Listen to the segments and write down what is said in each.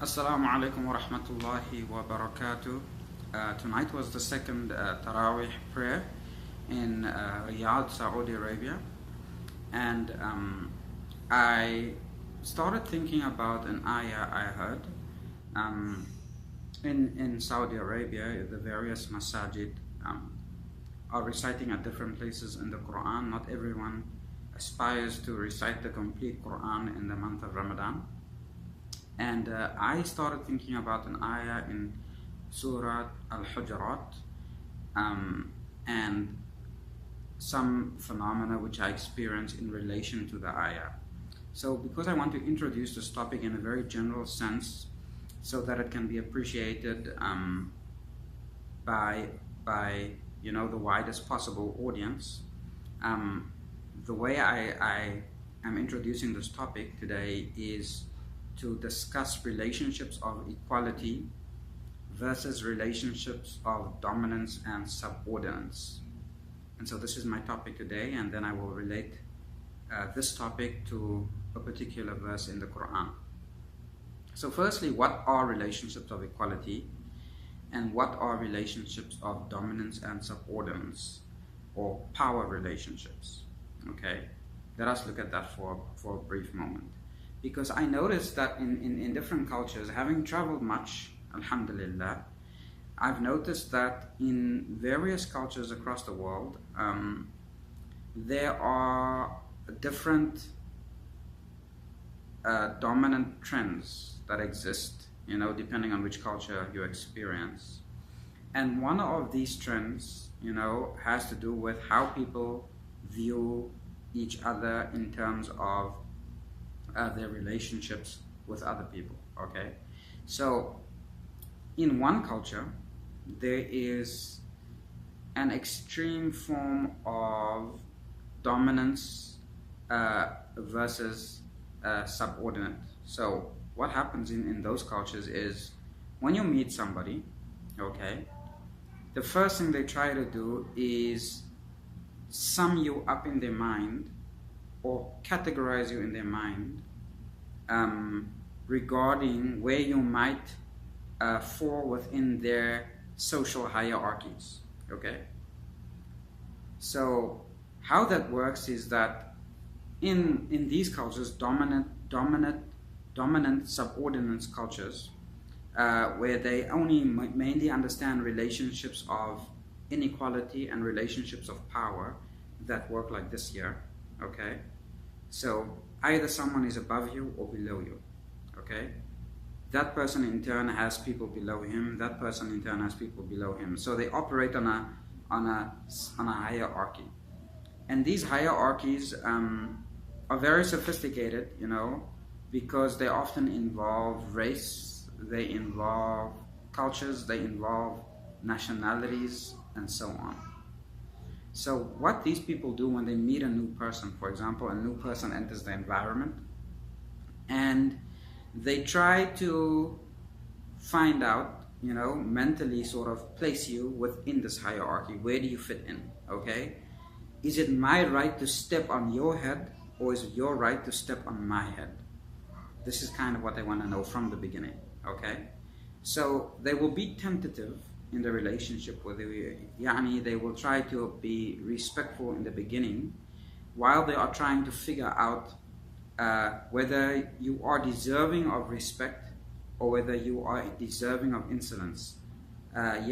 Assalamu alaikum wa rahmatullahi wa barakatuh. Tonight was the second Taraweeh prayer in Riyadh, Saudi Arabia, and I started thinking about an ayah I heard. In Saudi Arabia, the various masajid are reciting at different places in the Quran. Not everyone aspires to recite the complete Quran in the month of Ramadan. And I started thinking about an ayah in Surah Al-Hujurat and some phenomena which I experienced in relation to the ayah. So because I want to introduce this topic in a very general sense so that it can be appreciated by the widest possible audience, the way I am introducing this topic today is to discuss relationships of equality versus relationships of dominance and subordinance. And so this is my topic today, and then I will relate this topic to a particular verse in the Quran. So firstly, what are relationships of equality and what are relationships of dominance and subordinance, or power relationships? Okay, let us look at that for a brief moment. Because I noticed that in different cultures, having traveled much, alhamdulillah, I've noticed that in various cultures across the world, there are different dominant trends that exist, depending on which culture you experience. And one of these trends, has to do with how people view each other in terms of their relationships with other people. Okay, so in one culture there is an extreme form of dominance versus subordinate. So what happens in those cultures is when you meet somebody, okay, the first thing they try to do is sum you up in their mind or categorize you in their mind regarding where you might fall within their social hierarchies. Okay, so how that works is that in these cultures, dominant subordinate cultures, where they only mainly understand relationships of inequality and relationships of power that work like this here. Okay, so either someone is above you or below you. Okay, that person in turn has people below him. That person in turn has people below him. So they operate on a hierarchy, and these hierarchies are very sophisticated, because they often involve race, they involve cultures, they involve nationalities, and so on. So what these people do when they meet a new person, for example, a new person enters the environment, and they try to find out, mentally sort of place you within this hierarchy. Where do you fit in? Okay, is it my right to step on your head, or is it your right to step on my head? This is kind of what they want to know from the beginning. Okay, so they will be tentative in the relationship with you. They will try to be respectful in the beginning while they are trying to figure out whether you are deserving of respect or whether you are deserving of insolence. There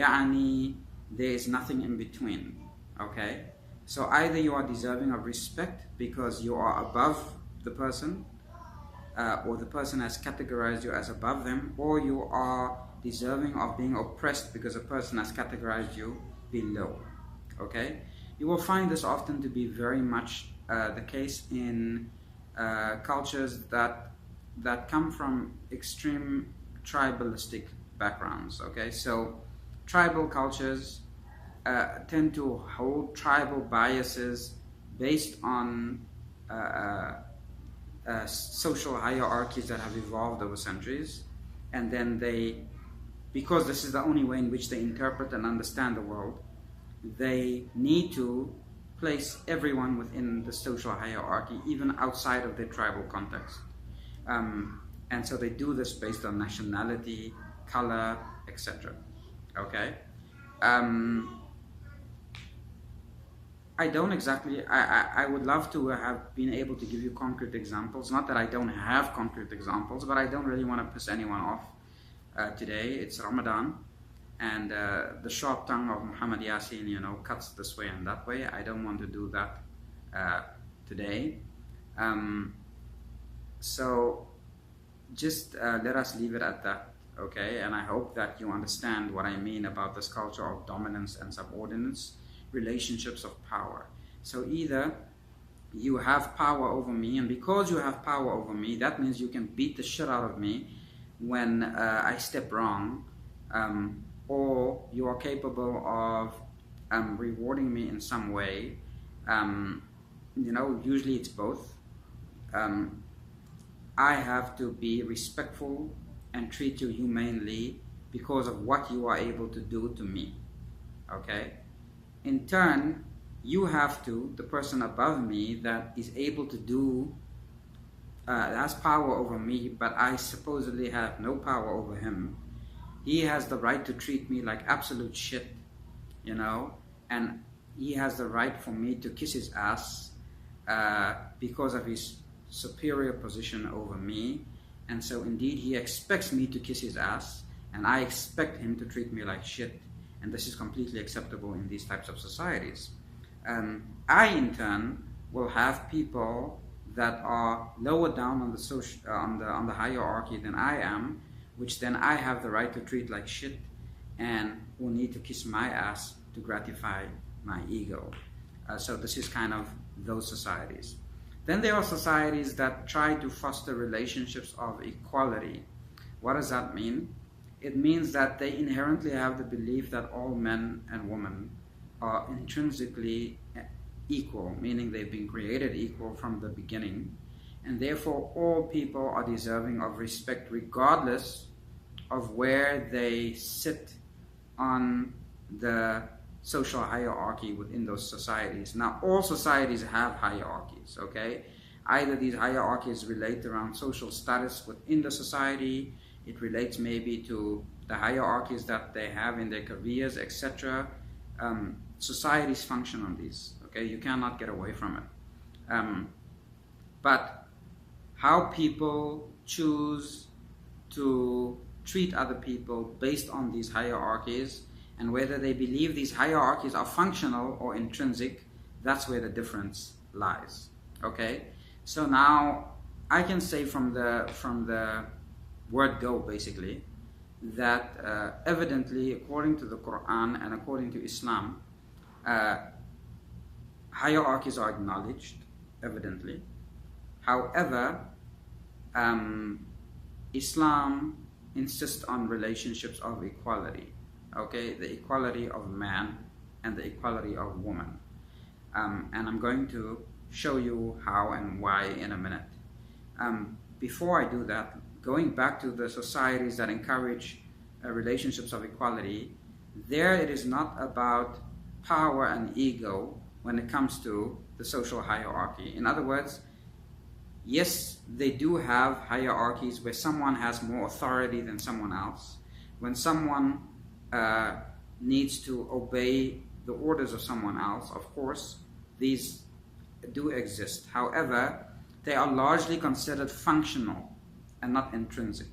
is nothing in between. Okay, so either you are deserving of respect because you are above the person, or the person has categorized you as above them, or you are deserving of being oppressed because a person has categorized you below. Okay, you will find this often to be very much the case in cultures that come from extreme tribalistic backgrounds. Okay, so tribal cultures tend to hold tribal biases based on social hierarchies that have evolved over centuries, and then because this is the only way in which they interpret and understand the world, they need to place everyone within the social hierarchy, even outside of their tribal context. And so they do this based on nationality, color, etc. Okay? I don't exactly, I would love to have been able to give you concrete examples. Not that I don't have concrete examples, but I don't really want to piss anyone off today. It's Ramadan, and the sharp tongue of Muhammad Yasin, you know, cuts this way and that way. I don't want to do that today. So just let us leave it at that, okay? And I hope that you understand what I mean about this culture of dominance and subordinates, relationships of power. So either you have power over me, and because you have power over me, that means you can beat the shit out of me when I step wrong, or you are capable of rewarding me in some way. You know, usually it's both. I have to be respectful and treat you humanely because of what you are able to do to me, okay? In turn, you have to, the person above me that is able to do, has power over me, but I supposedly have no power over him. He has the right to treat me like absolute shit, you know, and he has the right for me to kiss his ass because of his superior position over me. And so indeed he expects me to kiss his ass, and I expect him to treat me like shit. And this is completely acceptable in these types of societies. I, in turn, will have people that are lower down on the social, on the hierarchy than I am, which then I have the right to treat like shit, and will need to kiss my ass to gratify my ego. So this is kind of those societies. Then there are societies that try to foster relationships of equality. What does that mean? It means that they inherently have the belief that all men and women are intrinsically equal, meaning they've been created equal from the beginning, and therefore all people are deserving of respect regardless of where they sit on the social hierarchy within those societies. Now, all societies have hierarchies, okay? Either these hierarchies relate around social status within the society, it relates maybe to the hierarchies that they have in their careers, etc. Societies function on these, okay? You cannot get away from it. But how people choose to treat other people based on these hierarchies, and whether they believe these hierarchies are functional or intrinsic, that's where the difference lies, okay? So now I can say from the word go, basically, that evidently, according to the Quran and according to Islam, hierarchies are acknowledged, evidently. However, Islam insists on relationships of equality, okay? The equality of man and the equality of woman. And I'm going to show you how and why in a minute. Before I do that, going back to the societies that encourage relationships of equality, there it is not about power and ego when it comes to the social hierarchy. In other words, yes, they do have hierarchies where someone has more authority than someone else. When someone needs to obey the orders of someone else, of course, these do exist. However, they are largely considered functional and not intrinsic.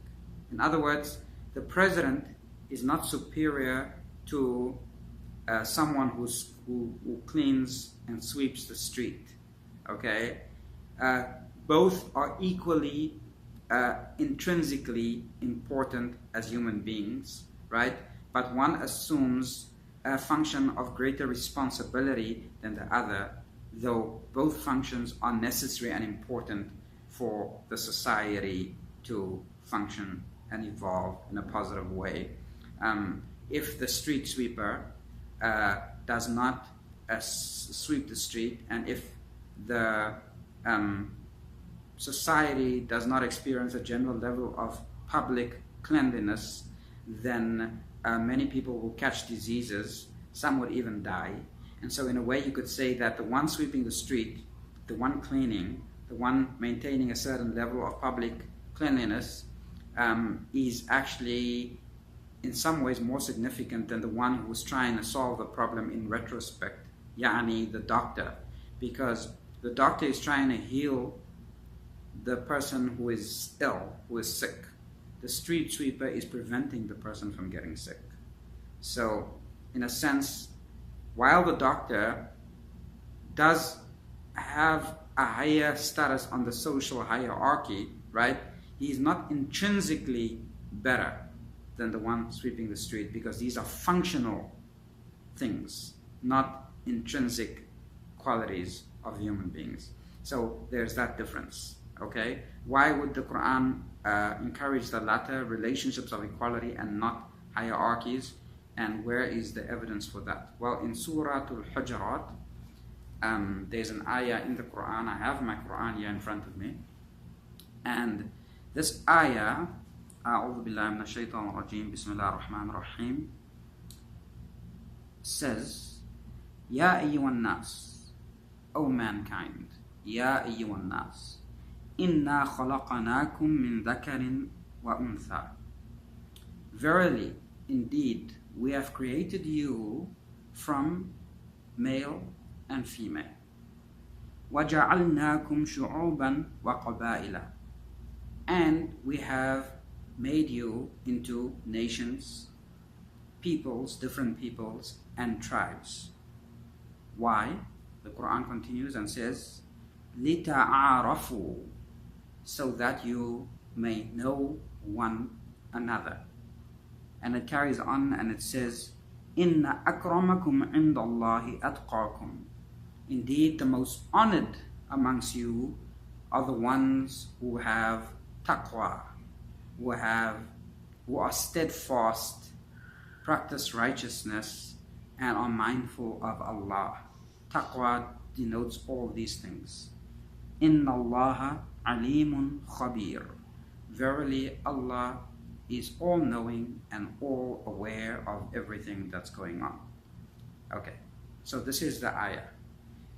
In other words, the president is not superior to someone who cleans and sweeps the street, okay? Both are equally intrinsically important as human beings, right? But one assumes a function of greater responsibility than the other, though both functions are necessary and important for the society to function and evolve in a positive way. If the street sweeper does not sweep the street, and if the society does not experience a general level of public cleanliness, then many people will catch diseases, some would even die. And so in a way you could say that the one sweeping the street, the one cleaning, the one maintaining a certain level of public cleanliness is actually in some ways more significant than the one who's trying to solve the problem in retrospect, yani the doctor, because the doctor is trying to heal the person who is ill, who is sick. The street sweeper is preventing the person from getting sick. So in a sense, while the doctor does have a higher status on the social hierarchy, right, he's not intrinsically better than the one sweeping the street, because these are functional things, not intrinsic qualities of human beings. So there's that difference. Okay, why would the Quran encourage the latter, relationships of equality, and not hierarchies? And where is the evidence for that? Well, in Surah Al-Hujurat, there's an ayah in the Quran. I have my Quran here in front of me, and this ayah, أعوذ بالله من الشيطان الرجيم بسم الله الرحمن الرحيم, says, يا أيها الناس, O mankind, يا أيها الناس, إنا خلقناكم من ذكر وأنثى. Verily, indeed, we have created you from male and female. وَجَعَلْنَاكُمْ شُعُوبًا وَقَبَائِلًا. And we have made you into nations, peoples, different peoples, and tribes. Why? The Quran continues and says, لِتَعَارَفُوا, so that you may know one another. And it carries on and it says, إِنَّ أَكْرَمَكُمْ عِنْدَ اللَّهِ أَتْقَاكُمْ. Indeed, the most honored amongst you are the ones who have taqwa, who are steadfast, practice righteousness, and are mindful of Allah. Taqwa denotes all these things. Inna Allah alimun khabir. Verily, Allah is all-knowing and all-aware of everything that's going on. Okay, so this is the ayah.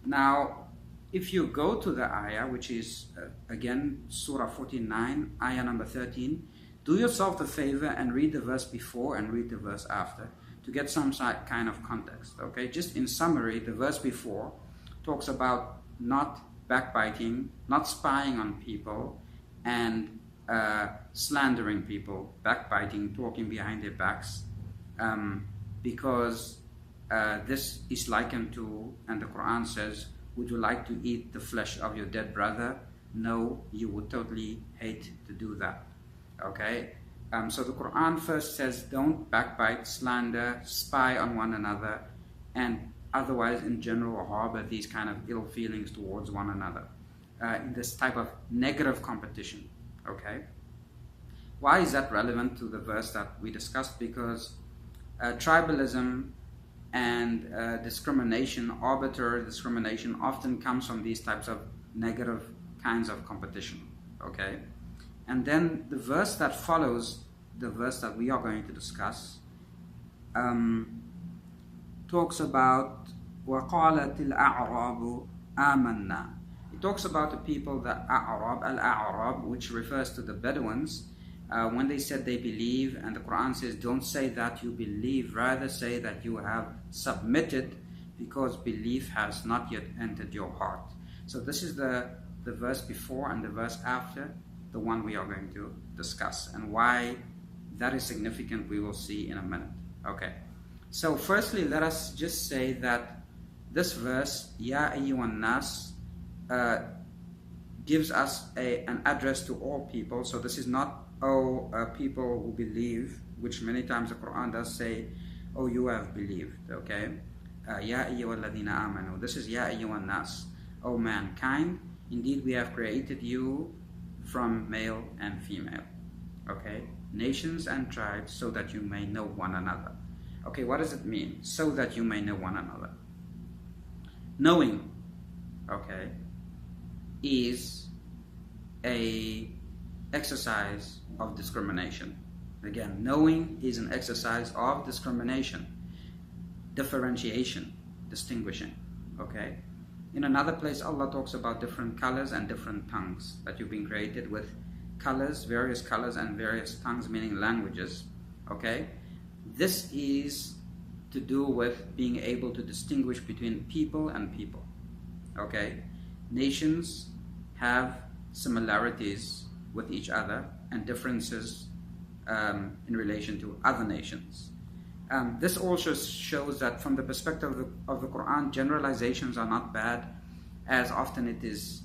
Now, if you go to the ayah, which is again Surah 49, ayah number 13, do yourself the favor and read the verse before and read the verse after to get some kind of context. Okay, just in summary, the verse before talks about not backbiting, not spying on people, and slandering people, backbiting, talking behind their backs, because this is likened to, and the Quran says, would you like to eat the flesh of your dead brother? No, you would totally hate to do that. Okay, so the Quran first says don't backbite, slander, spy on one another, and otherwise in general harbor these kind of ill feelings towards one another, in this type of negative competition. Okay, why is that relevant to the verse that we discussed? Because tribalism and discrimination, arbitrary discrimination, often comes from these types of negative kinds of competition. Okay, and then the verse that follows the verse that we are going to discuss talks about وَقَالَتِ الْأَعْرَابُ آمَنَّا. It talks about the people, the A'rab, Al-A'rab, which refers to the Bedouins, when they said they believe, and the Quran says don't say that you believe, rather say that you have submitted, because belief has not yet entered your heart. So this is the verse before and the verse after the one we are going to discuss, and why that is significant we will see in a minute. Okay, so firstly let us just say that this verse, Ya ayyuhan nas, gives us an address to all people. So this is not people who believe, which many times the Quran does say, oh, you have believed. Okay, Ya ayyuhalladhina amanu. This is Ya ayyuhan nas, O mankind, indeed we have created you from male and female. Okay, nations and tribes, so that you may know one another. Okay, what does it mean? So that you may know one another. Knowing, okay, is a exercise of discrimination. Again, knowing is an exercise of discrimination, differentiation, distinguishing. Okay, in another place Allah talks about different colors and different tongues, that you've been created with colors, various colors and various tongues, meaning languages. Okay, this is to do with being able to distinguish between people and people. Okay, nations have similarities with each other and differences in relation to other nations. This also shows that from the perspective of the Quran, generalizations are not bad, as often it is,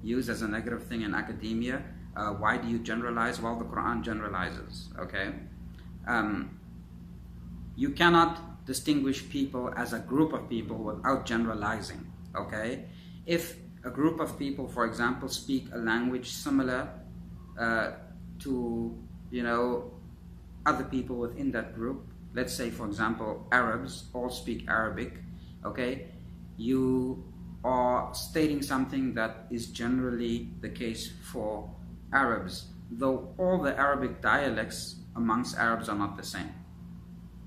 used as a negative thing in academia. Why do you generalize? Well, the Quran generalizes. Okay, you cannot distinguish people as a group of people without generalizing. Okay, if a group of people, for example, speak a language similar to other people within that group, let's say, for example, Arabs all speak Arabic. Okay, you are stating something that is generally the case for Arabs, though all the Arabic dialects amongst Arabs are not the same.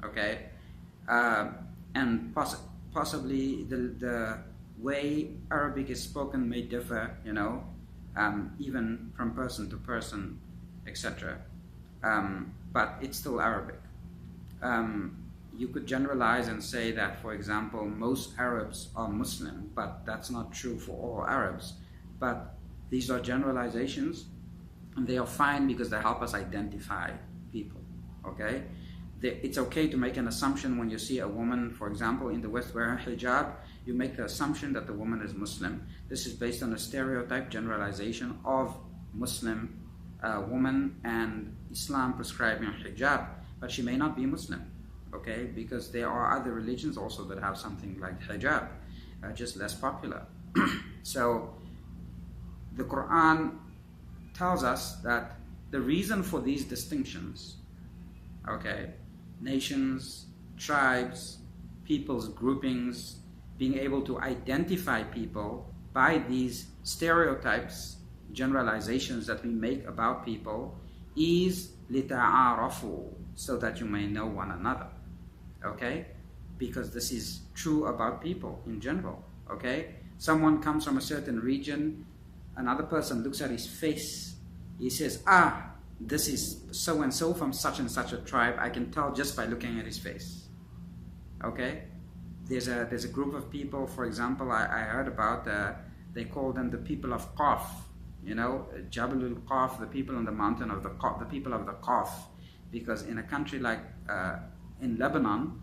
Okay, and possibly the way Arabic is spoken may differ, even from person to person, etc. But it's still Arabic. You could generalize and say that, for example, most Arabs are Muslim, but that's not true for all Arabs. But these are generalizations, and they are fine because they help us identify people. Okay, it's okay to make an assumption when you see a woman, for example, in the West wearing hijab. You make the assumption that the woman is Muslim. This is based on a stereotype generalization of Muslim woman and Islam prescribing hijab, but she may not be Muslim. Okay, because there are other religions also that have something like hijab, just less popular. So the Quran tells us that the reason for these distinctions, okay, nations, tribes, people's groupings, being able to identify people by these stereotypes, generalizations that we make about people, is لِتَعَارَفُوا, so that you may know one another. Okay, because this is true about people in general. Okay, someone comes from a certain region, another person looks at his face, he says, this is so and so from such and such a tribe. I can tell just by looking at his face. Okay, there's a group of people, for example, I heard about, they call them the people of Qaf, Jabalul Qaf, the people on the mountain of the Qaf, the people of the Qaf, because in a country like in Lebanon,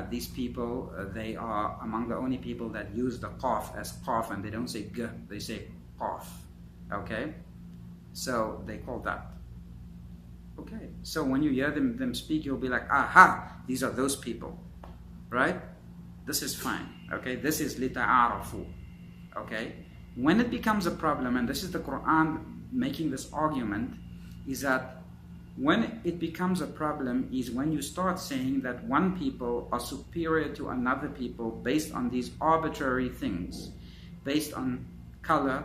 these people, they are among the only people that use the Qaf as Qaf, and they don't say G, they say Qaf. Okay, so they call that. Okay, so when you hear them speak, you'll be like, aha, these are those people, right? This is fine. Okay, this is lita'arafu. Okay, when it becomes a problem, and this is the Quran making this argument, is that when it becomes a problem is when you start saying that one people are superior to another people based on these arbitrary things, based on color,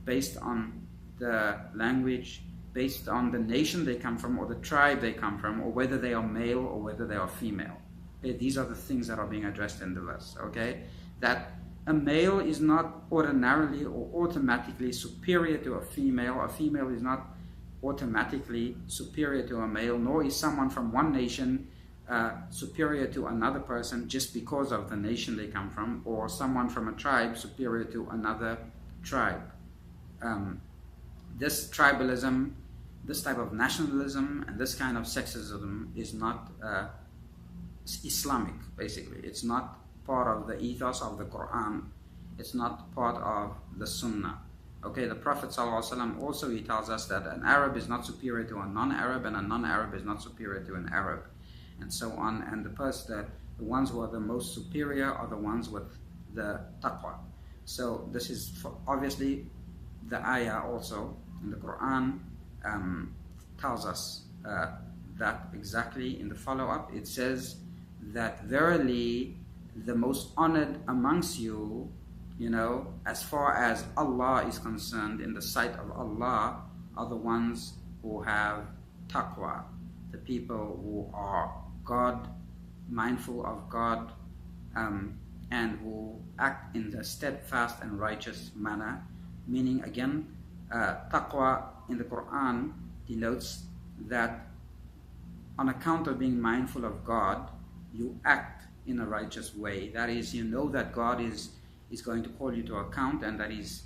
based on the language, based on the nation they come from or the tribe they come from, or whether they are male or whether they are female. Okay, these are the things that are being addressed in the verse. Okay, that a male is not ordinarily or automatically superior to a female. A female is not automatically superior to a male, nor is someone from one nation superior to another person just because of the nation they come from, or someone from a tribe superior to another tribe. This tribalism, this type of nationalism, and this kind of sexism is not Islamic, basically. It's not part of the ethos of the Quran. It's not part of the Sunnah. Okay, the Prophet ﷺ also, he tells us that an Arab is not superior to a non-Arab, and a non-Arab is not superior to an Arab, and so on. And the ones who are the most superior are the ones with the taqwa. So this is obviously the ayah also in the Quran tells us that exactly in the follow-up. It says that verily the most honored amongst you, as far as Allah is concerned, in the sight of Allah, are the ones who have taqwa, the people who are God, mindful of God, and who act in a steadfast and righteous manner. Meaning, again, taqwa in the Quran denotes that on account of being mindful of God, you act in a righteous way. That is, you know that God is going to call you to account, and that He's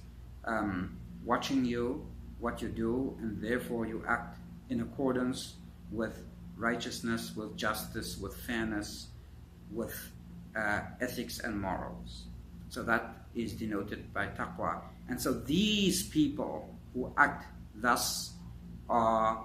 watching you, what you do, and therefore you act in accordance with righteousness, with justice, with fairness, with ethics and morals. So that is denoted by taqwa. And so these people who act thus are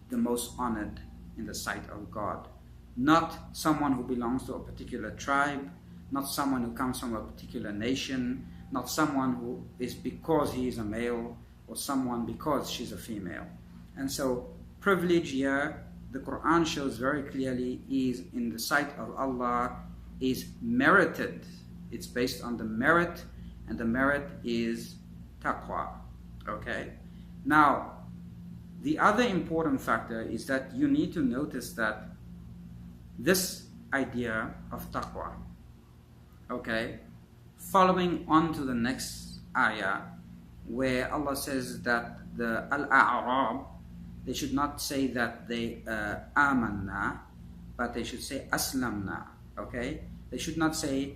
the most honored in the sight of God. Not someone who belongs to a particular tribe, not someone who comes from a particular nation, not someone who is because he is a male, or someone because she's a female. And so privilege here, the Quran shows very clearly, is in the sight of Allah, is merited. It's based on the merit, and the merit is taqwa. Okay? Now, the other important factor is that you need to notice that this idea of taqwa, okay, following on to the next ayah, where Allah says that the Al-A'rab, they should not say that they amanna, but they should say aslamna, okay? They should not say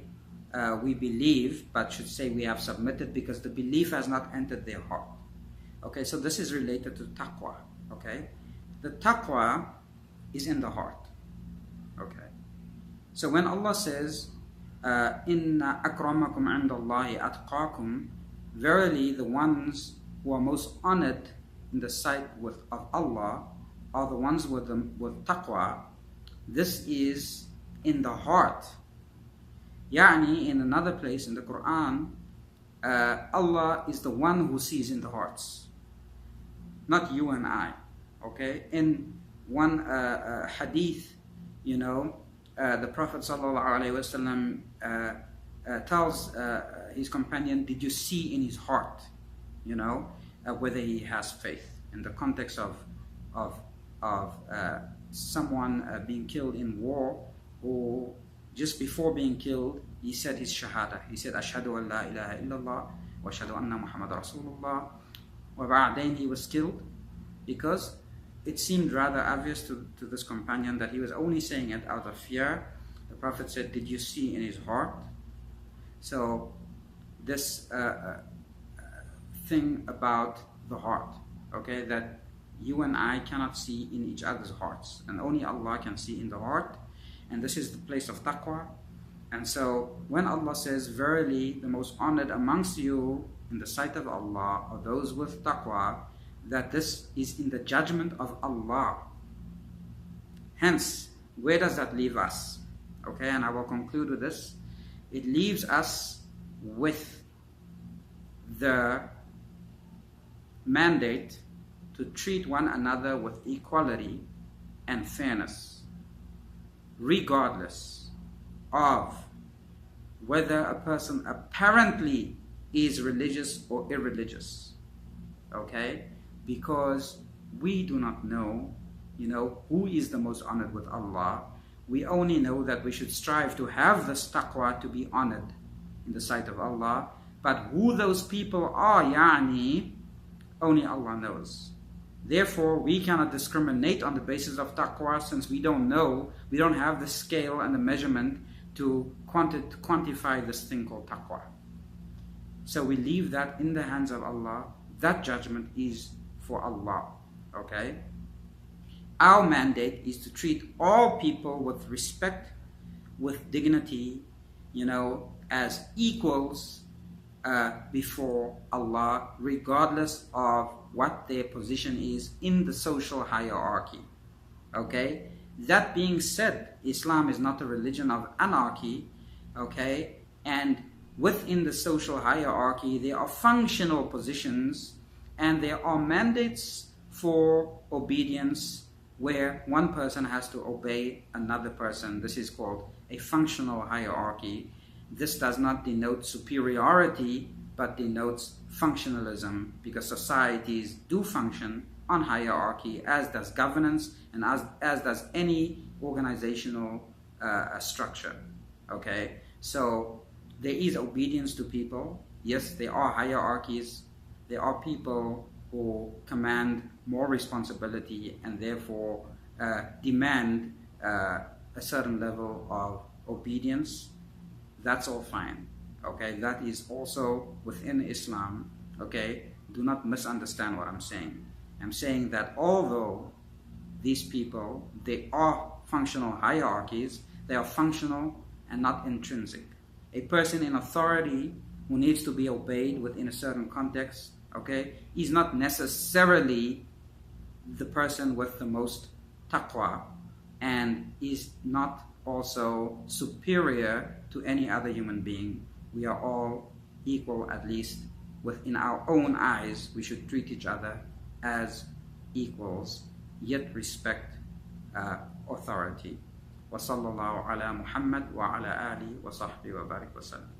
we believe, but should say we have submitted, because the belief has not entered their heart. Okay, so this is related to taqwa, okay? The taqwa is in the heart, okay? So when Allah says, Inna akramakum indallahi atqakum, verily the ones who are most honored in the sight of Allah are the ones with taqwa. This is in the heart. Yani, in another place in the Quran, Allah is the one who sees in the hearts, not you and I. Okay? In one hadith, you know, the Prophet ﷺ tells his companion, did you see in his heart, you know, whether he has faith, in the context of someone being killed in war, who just before being killed, he said his shahada. He said, Ashhadu an la ilaha illallah wa ashhadu anna Muhammad Rasulullah. Then he was killed, because it seemed rather obvious to this companion that he was only saying it out of fear. The Prophet said, did you see in his heart? So this thing about the heart, okay, that you and I cannot see in each other's hearts, and only Allah can see in the heart, and this is the place of taqwa. And so when Allah says, verily the most honored amongst you in the sight of Allah are those with taqwa, that this is in the judgment of Allah. Hence, where does that leave us? Okay, and I will conclude with this. It leaves us with the mandate to treat one another with equality and fairness, regardless of whether a person apparently is religious or irreligious. Okay? Because we do not know, you know, who is the most honored with Allah. We only know that we should strive to have this taqwa to be honored in the sight of Allah. But who those people are, yani, only Allah knows. Therefore, we cannot discriminate on the basis of taqwa, since we don't know, we don't have the scale and the measurement to quantify this thing called taqwa. So we leave that in the hands of Allah. That judgment is for Allah. Okay? Our mandate is to treat all people with respect, with dignity, you know, as equals before Allah, regardless of what their position is in the social hierarchy. Okay? That being said, Islam is not a religion of anarchy. Okay? And within the social hierarchy, there are functional positions, and there are mandates for obedience where one person has to obey another person. This is called a functional hierarchy. This does not denote superiority, but denotes functionalism, because societies do function on hierarchy, as does governance, and as does any organizational structure. Okay? So there is obedience to people. Yes, there are hierarchies. There are people or command more responsibility and therefore demand a certain level of obedience, that's all fine. Okay, that is also within Islam. Okay, do not misunderstand what I'm saying. I'm saying that although these people, they are functional hierarchies, they are functional and not intrinsic. A person in authority who needs to be obeyed within a certain context, okay, is not necessarily the person with the most taqwa, and is not also superior to any other human being. We are all equal, at least within our own eyes. We should treat each other as equals, yet respect authority. وصلى الله على محمد وعلى آله وصحبه وبارك وسلم.